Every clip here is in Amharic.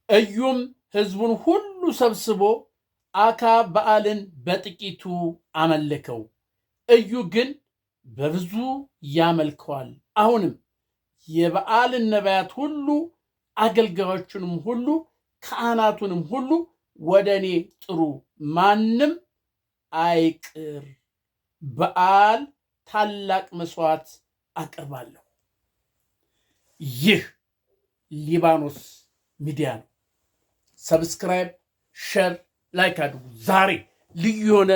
ኢዩም ሕዝቡን ሁሉ ሰብስቦ አክዓብ በኣልን በጥቂቱ አመለከው፣ ኢዩ ግን በብዙ ያመልከዋል። አሁንም የበኣልን ነቢያት ሁሉ አገልጋዮቹንም ሁሉ ካህናቱንም ሁሉ ወደ እኔ ጥሩ፣ ማንም አይቅር፣ በዓል ታላቅ መስዋዕት አቀርባለሁ። ይህ ሊባኖስ ሚዲያ ነው። ሰብስክራይብ፣ ሼር፣ ላይክ አድርጉ። ዛሬ ልዩ የሆነ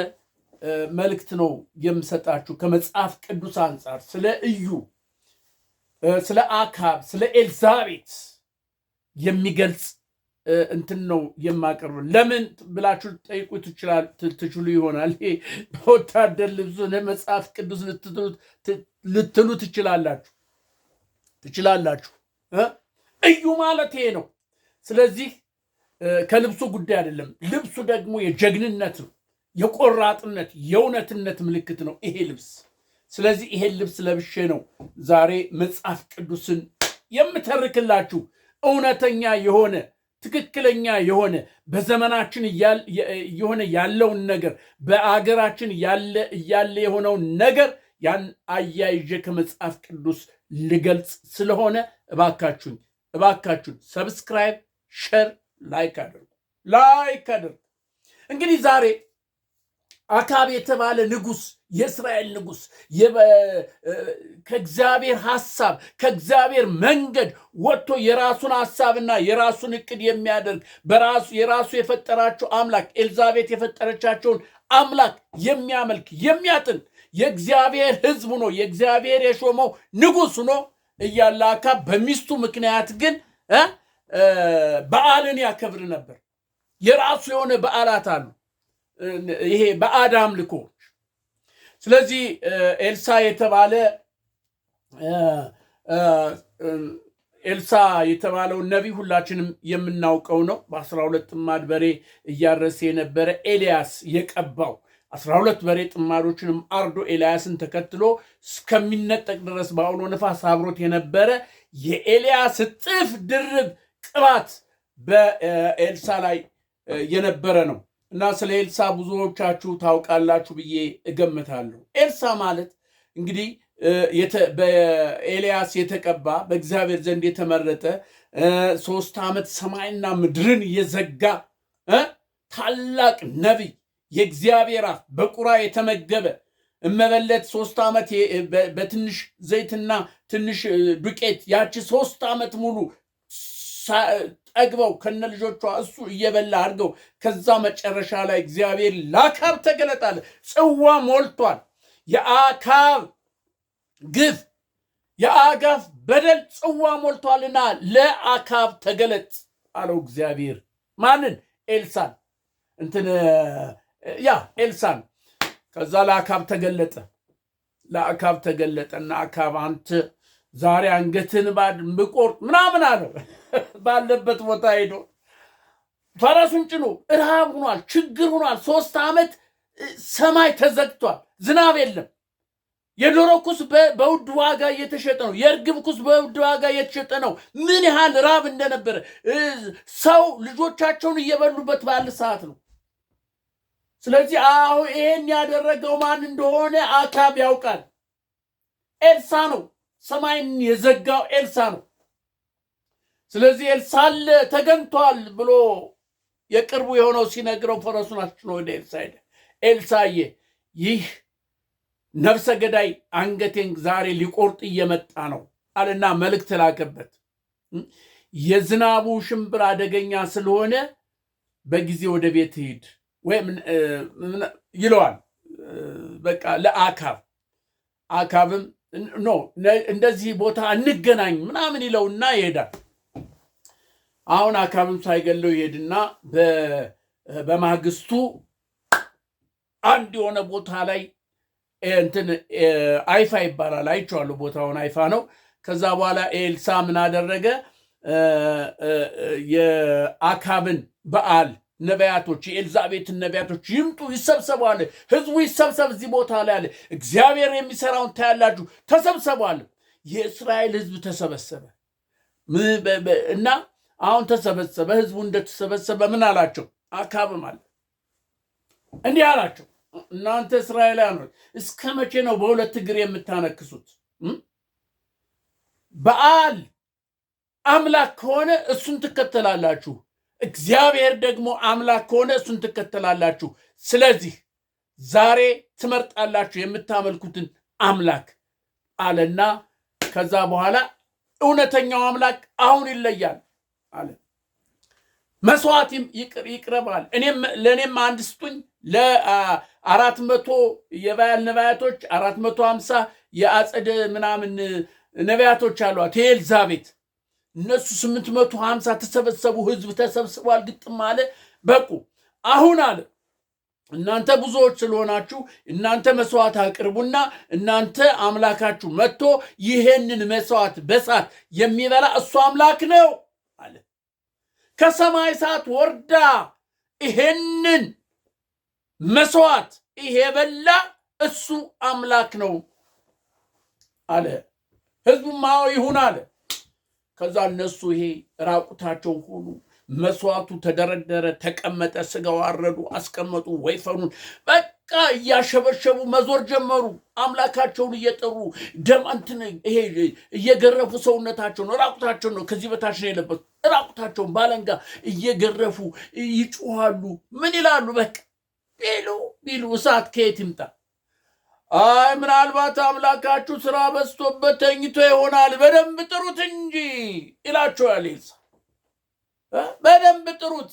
መልእክት ነው የምሰጣችሁ ከመጽሐፍ ቅዱስ አንጻር ስለ ኢዩ፣ ስለ አክዓብ፣ ስለ ኤልዛቤት የሚገልጽ እንትን ነው የማቀርብ። ለምን ብላችሁ ጠይቁ ትችሉ ይሆናል። ይሄ በወታደር ልብሱ ለመጽሐፍ ቅዱስ ልትሉ ትችላላችሁ። ኢዩ ማለት ይሄ ነው። ስለዚህ ከልብሱ ጉዳይ አይደለም። ልብሱ ደግሞ የጀግንነት ነው፣ የቆራጥነት፣ የእውነትነት ምልክት ነው ይሄ ልብስ። ስለዚህ ይሄን ልብስ ለብሼ ነው ዛሬ መጽሐፍ ቅዱስን የምተርክላችሁ። እውነተኛ የሆነ ትክክለኛ የሆነ በዘመናችን የሆነ ያለውን ነገር በአገራችን እያለ የሆነውን ነገር ያን አያይዤ ከመጽሐፍ ቅዱስ ልገልጽ ስለሆነ እባካችሁን ሰብስክራይብ፣ ሼር፣ ላይክ አድርጉ። እንግዲህ ዛሬ አክዓብ የተባለ ንጉስ፣ የእስራኤል ንጉስ ከእግዚአብሔር ሐሳብ ከእግዚአብሔር መንገድ ወጥቶ የራሱን ሐሳብና የራሱን እቅድ የሚያደርግ የራሱ የፈጠራቸው አምላክ ኤልዛቤት የፈጠረቻቸውን አምላክ የሚያመልክ የሚያጥን የእግዚአብሔር ሕዝብ ሆኖ የእግዚአብሔር የሾመው ንጉስ ሆኖ እያለ አክዓብ በሚስቱ ምክንያት ግን በዓልን ያከብር ነበር። የራሱ የሆነ በዓላት አሉ፣ ይሄ ባዕድ አምልኮች። ስለዚህ ኤልሳ የተባለውን ነቢይ ሁላችንም የምናውቀው ነው። በ12 ጥማድ በሬ እያረሰ የነበረ ኤልያስ የቀባው 12 በሬ ጥማዶችንም አርዶ ኤልያስን ተከትሎ እስከሚነጠቅ ድረስ በአውሎ ነፋስ አብሮት የነበረ የኤልያስ እጥፍ ድርብ ቅባት በኤልሳ ላይ የነበረ ነው እና ስለ ኤልሳ ብዙዎቻችሁ ታውቃላችሁ ብዬ እገምታለሁ። ኤልሳ ማለት እንግዲህ በኤልያስ የተቀባ በእግዚአብሔር ዘንድ የተመረጠ 3 ዓመት ሰማይና ምድርን የዘጋ ታላቅ ነቢይ፣ የእግዚአብሔር አፍ በቁራ የተመገበ እመበለት 3 ዓመት በትንሽ ዘይትና ትንሽ ዱቄት ያቺ 3 ዓመት ሙሉ ጠግበው ከነ ልጆቿ እሱ እየበላ አድርገው ከዛ መጨረሻ ላይ እግዚአብሔር ለአክዓብ ተገለጣለ። ጽዋ ሞልቷል። የአክዓብ ግፍ፣ የአክዓብ በደል ጽዋ ሞልቷልና ለአክዓብ ተገለጥ አለው እግዚአብሔር። ማንን? ኤልሳን ኤልሳን። ከዛ ለአክዓብ ተገለጠና አክዓብ አንተ ዛሬ አንገትን ብቆርጥ ምናምን አለው። ባለበት ቦታ ሄዶ ፈረሱን ጭኖ ረሃብ ሆኗል፣ ችግር ሆኗል። 3 ዓመት ሰማይ ተዘግቷል፣ ዝናብ የለም። የዶሮ ኩስ በውድ ዋጋ እየተሸጠ ነው። የእርግብ ኩስ በውድ ዋጋ እየተሸጠ ነው። ምን ያህል ራብ እንደነበረ ሰው ልጆቻቸውን እየበሉበት ባለ ሰዓት ነው። ስለዚህ አሁን ይሄን ያደረገው ማን እንደሆነ አክዓብ ያውቃል። ኤልሳ ነው። ሰማይን የዘጋው ኤልሳ ነው። ስለዚህ ኤልሳ ተገኝቷል ብሎ የቅርቡ የሆነው ሲነግረው ፈረሱን አስጭኖ ወደ ኤልሳ ሄደ። ኤልሳዬ ይህ ነፍሰ ገዳይ አንገቴን ዛሬ ሊቆርጥ እየመጣ ነው አለና መልእክት ላከበት። የዝናቡ ሽንብር አደገኛ ስለሆነ በጊዜ ወደ ቤት ሂድ ወይም ይለዋል። በቃ ለአክዓብ አክዓብም እንደዚህ ቦታ እንገናኝ ምናምን ይለውና ይሄዳል። አሁን አክዓብም ሳይገለው ይሄድና በማግስቱ አንድ የሆነ ቦታ ላይ አይፋ ይባላል። አይቼዋለሁ፣ ቦታውን አይፋ ነው። ከዛ በኋላ ኤልሳ ምን አደረገ? የአክዓብን በዓል ነቢያቶች፣ የኤልዛቤትን ነቢያቶች ይምጡ ይሰብሰቡ አለ። ህዝቡ ይሰብሰብ እዚህ ቦታ ላይ አለ። እግዚአብሔር የሚሰራውን ታያላችሁ፣ ተሰብሰቡ አለ። የእስራኤል ህዝብ ተሰበሰበ እና አሁን ተሰበሰበ። ህዝቡ እንደተሰበሰበ ምን አላቸው? አካብም አለ እንዲህ አላቸው፣ እናንተ እስራኤላውያኖች እስከ መቼ ነው በሁለት እግር የምታነክሱት? በዓል አምላክ ከሆነ እሱን ትከተላላችሁ፣ እግዚአብሔር ደግሞ አምላክ ከሆነ እሱን ትከተላላችሁ። ስለዚህ ዛሬ ትመርጣላችሁ የምታመልኩትን አምላክ አለና ከዛ በኋላ እውነተኛው አምላክ አሁን ይለያል አለ። መስዋዕት ይቅረባል። ለእኔም አንድ ስጡኝ። ለ400 የበዓል ነቢያቶች 450 የአጸደ ምናምን ነቢያቶች አሏት የኤልዛቤት። እነሱ 850 ተሰበሰቡ። ህዝብ ተሰብስቧል። ግጥም አለ። በቁ አሁን አለ እናንተ ብዙዎች ስለሆናችሁ እናንተ መስዋዕት አቅርቡና እናንተ አምላካችሁ መጥቶ ይሄንን መስዋዕት በሳት የሚበላ እሱ አምላክ ነው አለ። ከሰማይ እሳት ወርዳ ይሄንን መስዋዕት ይሄ በላ እሱ አምላክ ነው አለ። ህዝቡም አዎ ይሁን አለ። ከዛ እነሱ ይሄ ራቁታቸው ሆኑ። መስዋዕቱ ተደረደረ፣ ተቀመጠ። ስጋው አረዱ፣ አስቀመጡ። ወይፈኑን በቃ እያሸበሸቡ መዞር ጀመሩ። አምላካቸውን እየጠሩ ደማንትን ይሄ እየገረፉ ሰውነታቸውን ራቁታቸውን ነው ከዚህ በታች ነው የለበሱት። ራቁታቸውን ባለንጋ እየገረፉ ይጮሃሉ። ምን ይላሉ? በቃ ቢሉ እሳት ከየት ይምጣ? አይ ምናልባት አምላካችሁ ስራ በዝቶበት ተኝቶ ይሆናል፣ በደንብ ጥሩት እንጂ ይላቸዋል ኤልሳ። በደንብ ጥሩት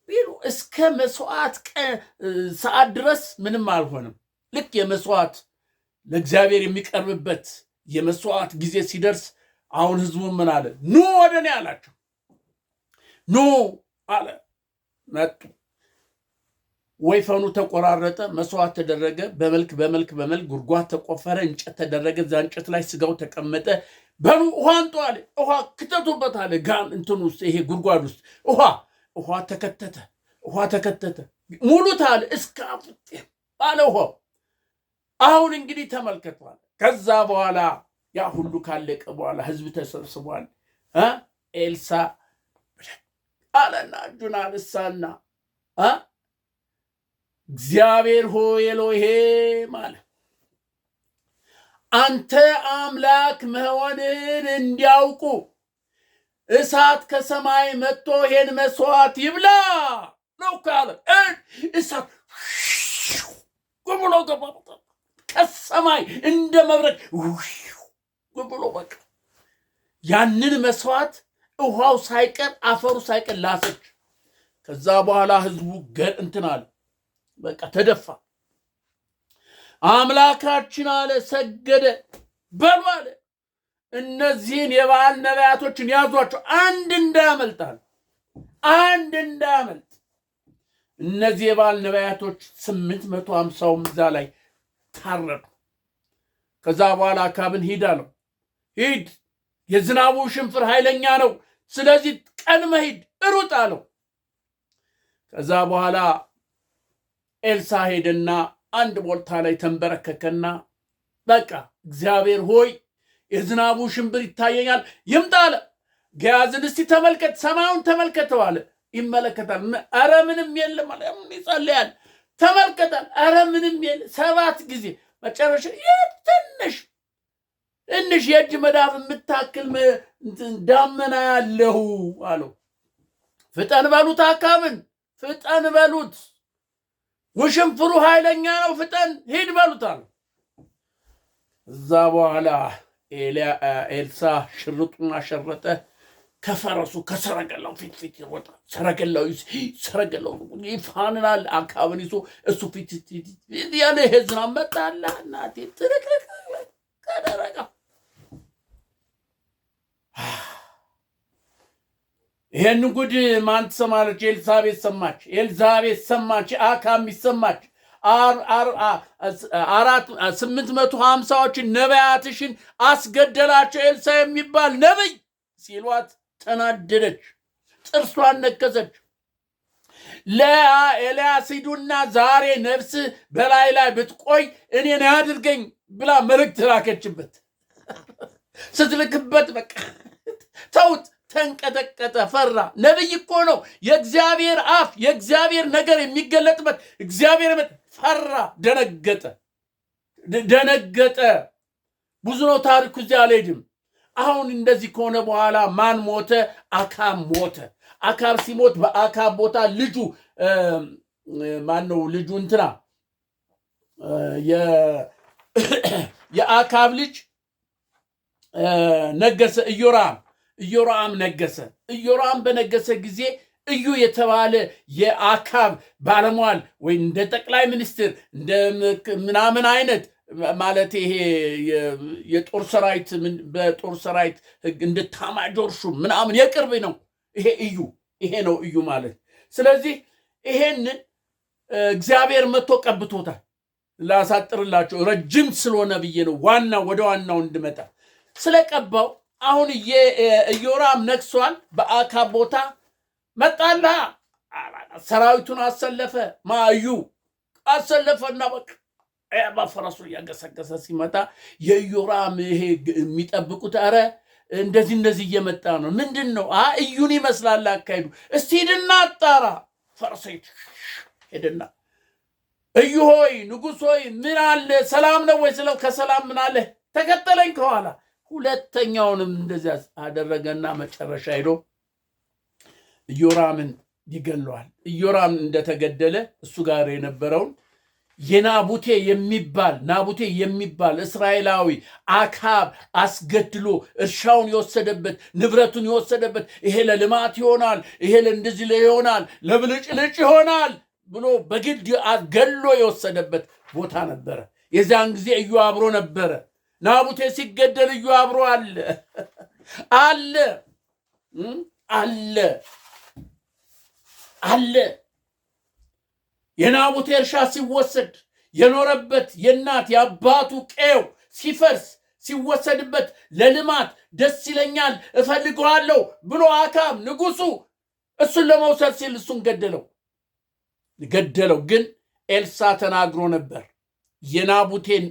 ቢሉ እስከ መስዋዕት ሰዓት ድረስ ምንም አልሆነም። ልክ የመስዋዕት ለእግዚአብሔር የሚቀርብበት የመስዋዕት ጊዜ ሲደርስ አሁን ህዝቡ ምን አለ? ኑ ወደ እኔ አላቸው። ኑ አለ። መጡ። ወይፈኑ ተቆራረጠ፣ መስዋዕት ተደረገ። በመልክ ጉድጓድ ተቆፈረ፣ እንጨት ተደረገ። እዛ እንጨት ላይ ስጋው ተቀመጠ። በሉ ውሃ አንጡ አለ። ውሃ ክተቱበት አለ። ጋን እንትን ውስጥ ይሄ ጉድጓድ ውስጥ ውሃ ተከተተ። ሙሉት አለ እስከ አፍጤ ባለ ውሃው። አሁን እንግዲህ ተመልከቷል። ከዛ በኋላ ያ ሁሉ ካለቀ በኋላ ህዝብ ተሰብስቧል። ኤልሳ አለና እጁን አነሳና እግዚአብሔር ሆይ ኤሎሄም አለ፣ አንተ አምላክ መሆንን እንዲያውቁ እሳት ከሰማይ መጥቶ ይሄን መስዋዕት ይብላ ነው ካለ እሳት ጉብሎ ገባ ከሰማይ እንደ መብረቅ ጉብሎ በቃ ያንን መስዋዕት ውሃው ሳይቀር አፈሩ ሳይቀር ላሰች። ከዛ በኋላ ህዝቡ እንትን አለ፣ በቃ ተደፋ። አምላካችን አለ ሰገደ። በሉ አለ እነዚህን የበዓል ነቢያቶችን ያዟቸው፣ አንድ እንዳያመልጣል። እነዚህ የበዓል ነቢያቶች 850 እዛ ላይ ታረዱ። ከዛ በኋላ አካብን ሂድ አለው። ሂድ፣ የዝናቡ ሽንፍር ኃይለኛ ነው፣ ስለዚህ ቀድመህ ሂድ፣ ሩጥ አለው። ከዛ በኋላ ኤልሳ ሄደና አንድ ቦታ ላይ ተንበረከከና በቃ እግዚአብሔር ሆይ የዝናቡ ሽንብር ይታየኛል፣ ይምጣ አለ። ገያዝን እስቲ ተመልከት፣ ሰማዩን ተመልከተው አለ። ይመለከታል። አረ ምንም የለም አለ። ይጸልያል፣ ተመልከታል። አረ ምንም የለም። 7 ጊዜ መጨረሻ ትንሽ የእጅ መዳፍ የምታክል ዳመና ያለሁ አለው። ፍጠን በሉት፣ አካብን ፍጠን በሉት፣ ውሽንፍሩ ኃይለኛ ነው፣ ፍጠን ሂድ በሉት አለው። እዛ በኋላ ኤልሳ ሽርጡን አሸረጠ። ከፈረሱ ከሰረገላው ፊት ይወጣ። ሰረገላው ይፋንናል። አካብን ይዞ እሱ ፊት ያለ ህዝና መጣላ እናቴ ትርክርክ ከደረጋ ይሄን ጉድ ማን ትሰማለች? ኤልዛቤት ሰማች። አካብ ሰማች። 850ዎችን ነቢያትሽን አስገደላቸው ኤልሳ የሚባል ነብይ ሲሏት ተናደደች፣ ጥርሷን ነከሰች። ለኤልያስ ሂዱና ዛሬ ነፍስ በላይ ብትቆይ እኔን ያድርገኝ ብላ መልእክት ላከችበት። ስትልክበት በቃ ተውት። ተንቀጠቀጠ፣ ፈራ። ነቢይ እኮ ነው። የእግዚአብሔር አፍ የእግዚአብሔር ነገር የሚገለጥበት እግዚአብሔር ፈራ፣ ደነገጠ። ብዙ ነው ታሪኩ፣ እዚያ አልሄድም። አሁን እንደዚህ ከሆነ በኋላ ማን ሞተ? አካብ ሞተ። አካብ ሲሞት በአካብ ቦታ ልጁ ማን ነው? ልጁ እንትና የአካብ ልጅ ነገሰ። ኢዮራም ነገሰ። ኢዮራም በነገሰ ጊዜ እዩ የተባለ የአካብ ባለሟል ወይ እንደ ጠቅላይ ሚኒስትር እንደ ምናምን አይነት ማለት ይሄ የጦር ሰራዊት በጦር ሰራዊት እንደ ታማጆር ሹም ምናምን የቅርብ ነው ይሄ ነው እዩ ማለት። ስለዚህ ይሄንን እግዚአብሔር መጥቶ ቀብቶታል። ላሳጥርላቸው ረጅም ስለሆነ ብዬ ነው ወደ ዋናው እንድመጣ ስለቀባው። አሁን ኢዮራም ነግሷል። በአካብ ቦታ መጣላ ሰራዊቱን አሰለፈ። እዩ አሰለፈና በቃ በፈረሱ እያገሰገሰ ሲመጣ የኢዮራም ይሄ የሚጠብቁት ኧረ እንደዚህ እየመጣ ነው። ምንድን ነው? እዩን ይመስላል አካሄዱ። እስቲ ሂድና አጣራ። ፈረሰይት ሄድና እዩ ሆይ ንጉሥ ሆይ ምን አለ? ሰላም ነው ወይ ስለው ከሰላም ምን አለ? ተከተለኝ ከኋላ። ሁለተኛውንም እንደዚያ አደረገና መጨረሻ ሄዶ ኢዮራምን ይገለዋል። ኢዮራም እንደተገደለ እሱ ጋር የነበረውን ናቡቴ የሚባል እስራኤላዊ አካብ አስገድሎ እርሻውን የወሰደበት ንብረቱን የወሰደበት ይሄ ለልማት ይሆናል፣ ይሄ ለእንደዚህ ይሆናል፣ ለብልጭልጭ ይሆናል ብሎ በግድ ገሎ የወሰደበት ቦታ ነበረ። የዚያን ጊዜ እዩ አብሮ ነበረ። ናቡቴ ሲገደል እዩ አብሮ አለ። የናቡቴ እርሻ ሲወሰድ የኖረበት የእናት የአባቱ ቀዬው ሲፈርስ ሲወሰድበት ለልማት ደስ ይለኛል እፈልገዋለሁ ብሎ አካብ ንጉሱ እሱን ለመውሰድ ሲል እሱን ገደለው። ግን ኤልሳ ተናግሮ ነበር፣ የናቡቴን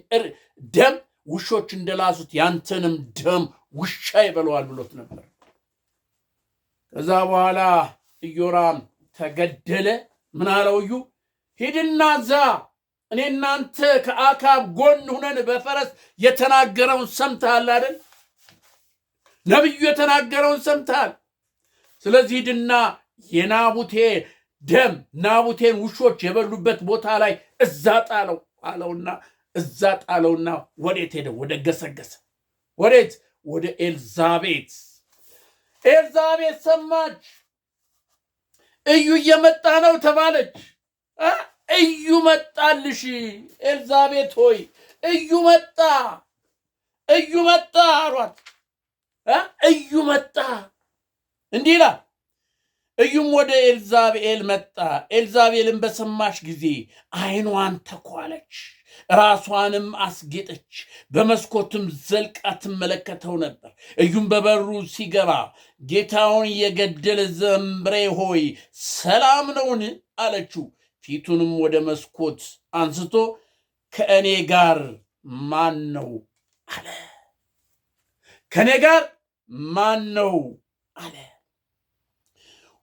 ደም ውሾች እንደላሱት ያንተንም ደም ውሻ ይበለዋል ብሎት ነበር። ከዛ በኋላ ኢዮራም ተገደለ። ምን አለው እዩ? ሂድና እዛ እኔ እናንተ ከአካብ ጎን ሁነን በፈረስ የተናገረውን ሰምተሃል አይደል? ነብዩ የተናገረውን ሰምተሃል። ስለዚህ ሂድና የናቡቴ ደም ናቡቴን ውሾች የበሉበት ቦታ ላይ እዛ ጣለው አለውና እዛ ጣለውና ወዴት ሄደ? ወደ ገሰገሰ። ወዴት? ወደ ኤልዛቤት ሰማች። እዩ እየመጣ ነው ተባለች። እዩ መጣልሽ ኤልዛቤት ሆይ እዩ መጣ አሏት። እዩ መጣ እንዲህ ይላል። እዩም ወደ ኤልዛቤል መጣ። ኤልዛቤልን በሰማሽ ጊዜ ዓይኗን ተኳለች፣ ራሷንም አስጌጠች፣ በመስኮትም ዘልቃ ትመለከተው ነበር። እዩም በበሩ ሲገባ ጌታውን የገደለ ዘምሬ ሆይ ሰላም ነውን አለችው። ፊቱንም ወደ መስኮት አንስቶ ከእኔ ጋር ማን ነው አለ። ከእኔ ጋር ማን ነው አለ።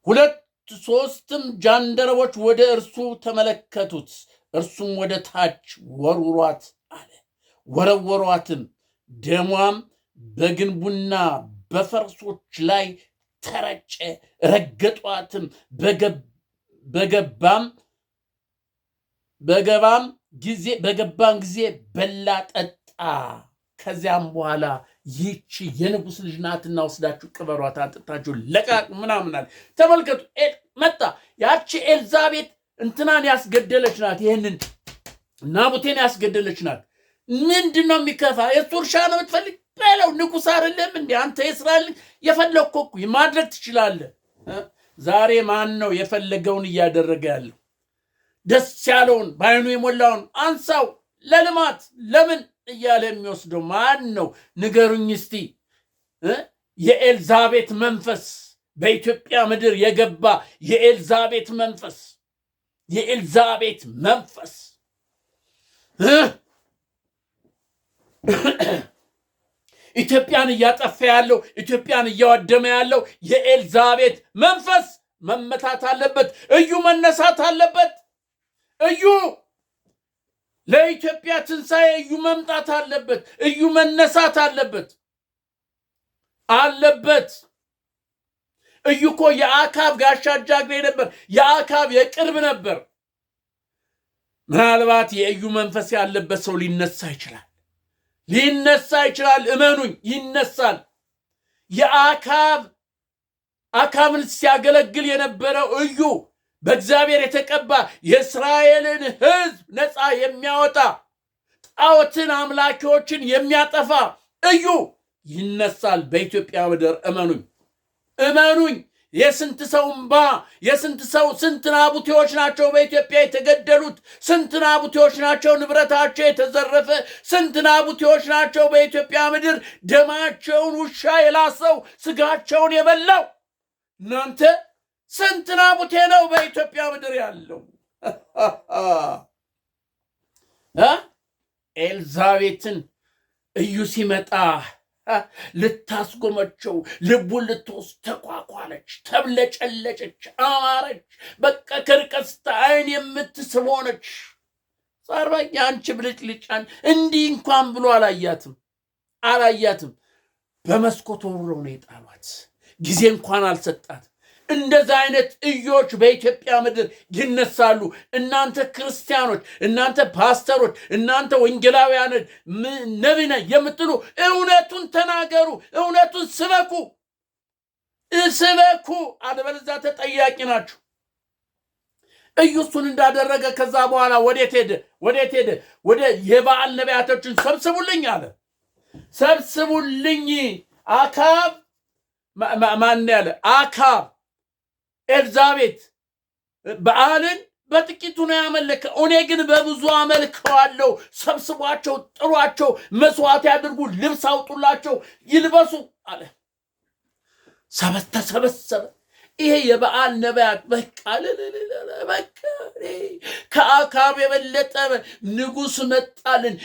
2-3 ጃንደረቦች ወደ እርሱ ተመለከቱት። እርሱም ወደ ታች ወርውሯት አለ። ወረወሯትም፣ ደሟም በግንቡና በፈረሶች ላይ ተረጨ። ረገጧትም፣ በገባም ጊዜ በላ ጠጣ። ከዚያም በኋላ ይቺ የንጉሥ ልጅ ናትና ወስዳችሁ ቅበሯት፣ አጥታችሁ ለቃቅ ምናምን አለ። ተመልከቱ፣ መጣ። ያቺ ኤልዛቤት እንትናን ያስገደለች ናት። ይህንን ናቡቴን ያስገደለች ናት። ምንድን ነው የሚከፋ? የእሱ እርሻ ነው የምትፈልግ በለው። ንጉሥ አይደለም እንዲ አንተ የእስራኤል የፈለግኮ ማድረግ ትችላለህ። ዛሬ ማን ነው የፈለገውን እያደረገ ያለው? ደስ ያለውን በዓይኑ የሞላውን አንሳው ለልማት ለምን እያለ የሚወስደው ማን ነው? ንገሩኝ እስቲ። የኤልዛቤት መንፈስ በኢትዮጵያ ምድር የገባ የኤልዛቤት መንፈስ ኢትዮጵያን እያጠፋ ያለው ኢትዮጵያን እያወደመ ያለው የኤልዛቤት መንፈስ መመታት አለበት። እዩ መነሳት አለበት። እዩ ለኢትዮጵያ ትንሣኤ እዩ መምጣት አለበት። እዩ መነሳት አለበት። እዩ እኮ የአካብ ጋሻ ጃግሬ ነበር። የአካብ የቅርብ ነበር። ምናልባት የእዩ መንፈስ ያለበት ሰው ሊነሳ ይችላል። እመኑኝ፣ ይነሳል። አካብን ሲያገለግል የነበረው እዩ በእግዚአብሔር የተቀባ የእስራኤልን ሕዝብ ነፃ የሚያወጣ ጣዖትን አምላኪዎችን የሚያጠፋ እዩ ይነሳል በኢትዮጵያ ምድር። እመኑኝ። የስንት ሰው እንባ፣ የስንት ናቡቴዎች ናቸው በኢትዮጵያ የተገደሉት? ስንት ናቡቴዎች ናቸው ንብረታቸው የተዘረፈ? ስንት ናቡቴዎች ናቸው በኢትዮጵያ ምድር ደማቸውን ውሻ የላሰው ስጋቸውን የበላው? እናንተ ስንት ናቡቴ ነው በኢትዮጵያ ምድር ያለው? ኤልዛቤትን እዩ ሲመጣ ልታስጎመቸው ልቡን ልትወስድ ተኳኳለች፣ ተብለጨለጨች፣ አማረች። በቃ ከርቀት ስታይ የምትስብ ሆነች። ጻርባኝ አንቺ ብልጭልጫን እንዲህ እንኳን ብሎ አላያትም። በመስኮት ወርውረው ነው የጣሏት። ጊዜ እንኳን አልሰጣትም። እንደዛ አይነት እዮች በኢትዮጵያ ምድር ይነሳሉ። እናንተ ክርስቲያኖች፣ እናንተ ፓስተሮች፣ እናንተ ወንጌላውያን ነቢይ ነኝ የምትሉ እውነቱን ተናገሩ፣ እውነቱን ስበኩ። አለበለዚያ ተጠያቂ ናችሁ። እዩ እሱን እንዳደረገ ከዛ በኋላ ወዴት ሄደ? ወደ የበዓል ነቢያቶችን ሰብስቡልኝ አለ። ሰብስቡልኝ። አካብ ማን ያለ? አካብ ኤልዛቤት በዓልን በጥቂቱ ነው ያመለከ፣ እኔ ግን በብዙ አመልከዋለሁ። ሰብስቧቸው፣ ጥሯቸው፣ መስዋዕት ያድርጉ፣ ልብስ አውጡላቸው፣ ይልበሱ አለ። ተሰበሰበ። ይሄ የበዓል ነቢያት በቃ ከአካብ የበለጠ ንጉሥ መጣልን፣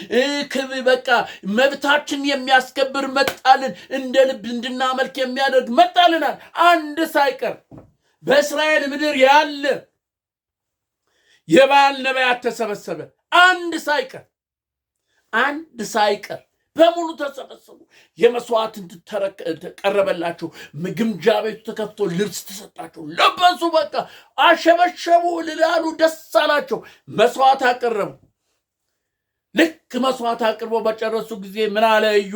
በቃ መብታችን የሚያስከብር መጣልን፣ እንደ ልብ እንድናመልክ የሚያደርግ መጣልናል። አንድ ሳይቀር በእስራኤል ምድር ያለ የበዓል ነቢያት ተሰበሰበ። አንድ ሳይቀር በሙሉ ተሰበሰቡ። የመስዋዕት ተቀረበላቸው። ግምጃ ቤቱ ተከፍቶ ልብስ ተሰጣቸው፣ ለበሱ። በቃ አሸበሸቡ፣ ልላሉ፣ ደስ አላቸው። መስዋዕት አቀረቡ። ልክ መስዋዕት አቅርቦ በጨረሱ ጊዜ ምን አለ እዩ?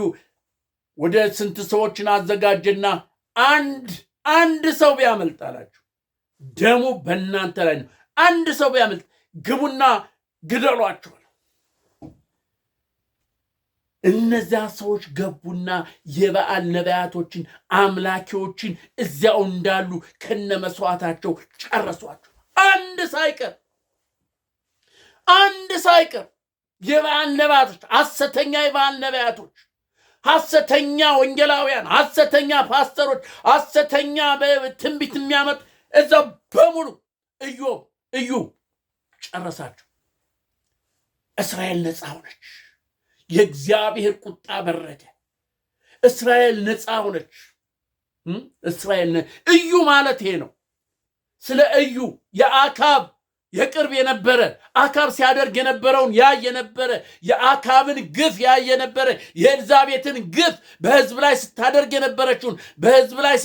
ወደ ስንት ሰዎችን አዘጋጀና አንድ ሰው ቢያመልጥ አላቸው፣ ደሙ በእናንተ ላይ ነው። አንድ ሰው ቢያመልጥ ግቡና ግደሏቸው። እነዚያ ሰዎች ገቡና የበዓል ነቢያቶችን አምላኪዎችን እዚያው እንዳሉ ከነ መስዋዕታቸው ጨረሷቸው። አንድ ሳይቀር የበዓል ነቢያቶች፣ ሐሰተኛ የበዓል ነቢያቶች፣ ሐሰተኛ ወንጌላውያን፣ ሐሰተኛ ፓስተሮች፣ ሐሰተኛ ትንቢት የሚያመጡ እዛው በሙሉ እዩ ጨረሳቸው። እስራኤል ነፃ ሆነች። የእግዚአብሔር ቁጣ በረደ። እስራኤል ነፃ ሆነች። እዩ ማለት ይሄ ነው። ስለ እዩ የአካብ የቅርብ የነበረ አካብ ሲያደርግ የነበረውን የነበረ የአካብን ግፍ የነበረ የኤልዛቤትን ግፍ በሕዝብ ላይ ስታደርግ የነበረችውን በሕዝብ ላይ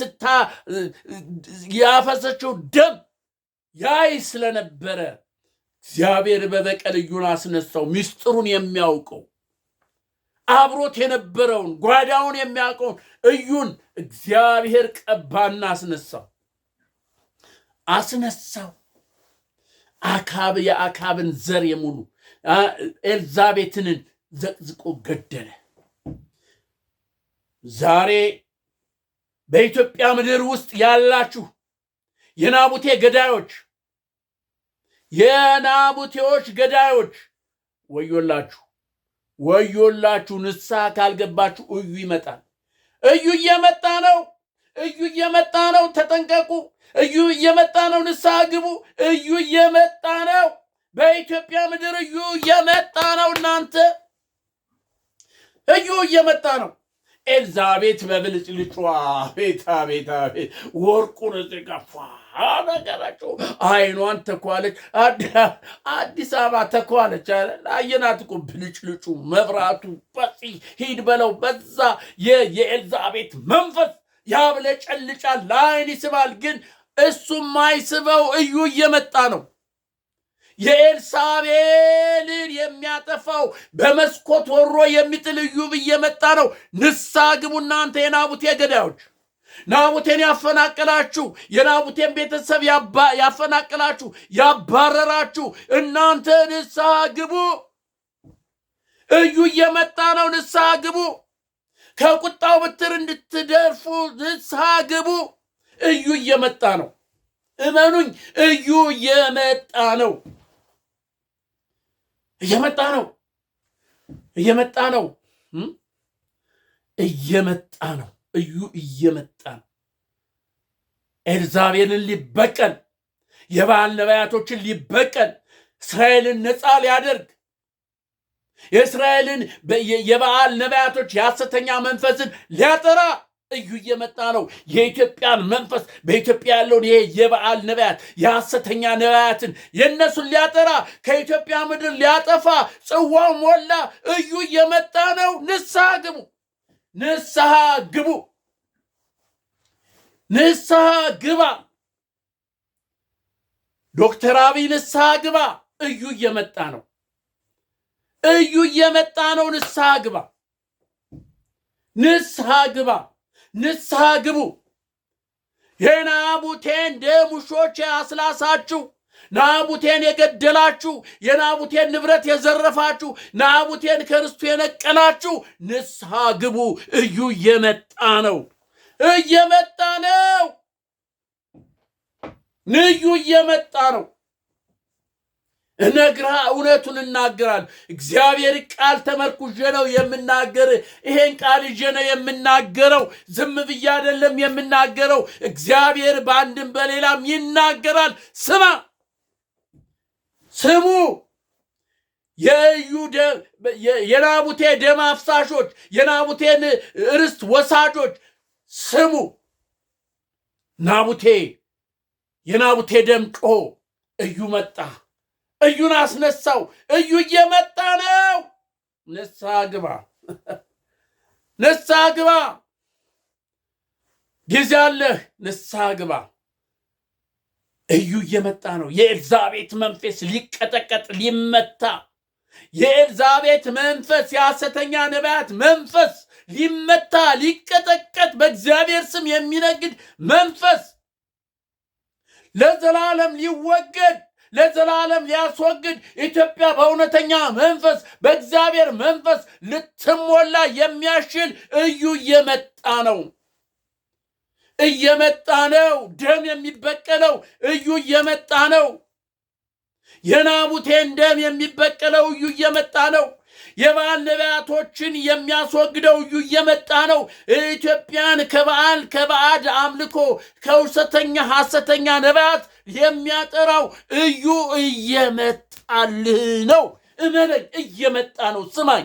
ያፈሰችው ደም ያይ ስለነበረ እግዚአብሔር በበቀል እዩን አስነሳው። ምስጢሩን የሚያውቀው አብሮት የነበረውን ጓዳውን የሚያውቀውን እዩን እግዚአብሔር ቀባና አስነሳው። አካብ የአካብን ዘር የሙሉ ኤልዛቤትንን ዘቅዝቆ ገደለ። ዛሬ በኢትዮጵያ ምድር ውስጥ ያላችሁ የናቡቴዎች ገዳዮች ወዮላችሁ። ንስሐ ካልገባችሁ እዩ ይመጣል። እዩ እየመጣ ነው። ተጠንቀቁ። እዩ እየመጣ ነው። ንስሐ ግቡ። እዩ እየመጣ ነው። በኢትዮጵያ ምድር እዩ እየመጣ ነው። እናንተ እዩ እየመጣ ነው። ኤልዛቤት በብልጭልጯ ቤታ ወርቁን ገፋ ነገራቸው። አይኗን ተኳለች። አዲስ አበባ ተኳለች። አየናት እኮ ብልጭልጩ መብራቱ በፂ ሂድ በለው በዛ የኤልዛቤት መንፈስ ያብለጨልጫል፣ ለዓይን ይስባል። ግን እሱም ማይስበው እዩ እየመጣ ነው። የኤልሳቤልን የሚያጠፋው በመስኮት ወሮ የሚጥል ኢዮብ እየመጣ ነው። ንስሐ ግቡ እናንተ የናቡቴ ገዳዮች፣ ናቡቴን ያፈናቀላችሁ፣ የናቡቴን ቤተሰብ ያፈናቀላችሁ፣ ያባረራችሁ እናንተ ንስሐ ግቡ። እዩ እየመጣ ነው። ንስሐ ግቡ። ከቁጣው በትር እንድትደርፉ ንስሐ ግቡ። እዩ እየመጣ ነው። እመኑኝ፣ እዩ እየመጣ ነው። እየመጣ ነው። እየመጣ ነው። እየመጣ ነው። እዩ እየመጣ ነው። ኤልዛቤልን ሊበቀል፣ የበዓል ነቢያቶችን ሊበቀል፣ እስራኤልን ነፃ ሊያደርግ፣ የእስራኤልን የበዓል ነቢያቶች የሐሰተኛ መንፈስን ሊያጠራ እዩ እየመጣ ነው። የኢትዮጵያን መንፈስ በኢትዮጵያ ያለውን ይሄ የበዓል ነቢያት የሐሰተኛ ነቢያትን የእነሱን ሊያጠራ ከኢትዮጵያ ምድር ሊያጠፋ ጽዋው ሞላ። እዩ እየመጣ ነው። ንስሐ ግቡ። ንስሐ ግቡ። ንስሐ ግባ። ዶክተር አብይ ንስሐ ግባ። እዩ እየመጣ ነው። እዩ እየመጣ ነው። ንስሐ ግባ። ንስሐ ግባ። ንስሐ ግቡ። የናቡቴን ደም ውሾች ያስላሳችሁ፣ ናቡቴን የገደላችሁ፣ የናቡቴን ንብረት የዘረፋችሁ፣ ናቡቴን ከርስቱ የነቀላችሁ ንስሐ ግቡ። እዩ እየመጣ ነው። እየመጣ ነው። እዩ እየመጣ ነው። እነግርሃ እውነቱን እናገራለሁ። እግዚአብሔር ቃል ተመርኩዤ ነው የምናገር። ይሄን ቃል ይዤ ነው የምናገረው። ዝም ብዬ አይደለም የምናገረው። እግዚአብሔር በአንድም በሌላም ይናገራል። ስማ፣ ስሙ። የናቡቴ ደም አፍሳሾች፣ የናቡቴን ርስት ወሳጆች ስሙ። የናቡቴ ደም ጮሆ እዩ መጣ። እዩን አስነሳው። እዩ እየመጣ ነው። ንስሐ ግባ። ንስሐ ግባ። ጊዜ አለህ። ንስሐ ግባ። እዩ እየመጣ ነው። የኤልዛቤት መንፈስ ሊቀጠቀጥ ሊመታ፣ የኤልዛቤት መንፈስ የሐሰተኛ ነቢያት መንፈስ ሊመታ ሊቀጠቀጥ፣ በእግዚአብሔር ስም የሚነግድ መንፈስ ለዘላለም ሊወገድ፣ ለዘላለም ሊያስወግድ፣ ኢትዮጵያ በእውነተኛ መንፈስ በእግዚአብሔር መንፈስ ልትሞላ የሚያስችል እዩ እየመጣ ነው። እየመጣ ነው። ደም የሚበቀለው እዩ እየመጣ ነው። የናቡቴን ደም የሚበቀለው እዩ እየመጣ ነው። የበዓል ነቢያቶችን የሚያስወግደው እዩ እየመጣ ነው። ኢትዮጵያን ከባዕድ አምልኮ ከውሰተኛ ሐሰተኛ ነቢያት የሚያጠራው እዩ እየመጣልህ ነው። እመነኝ፣ እየመጣ ነው። ስማኝ።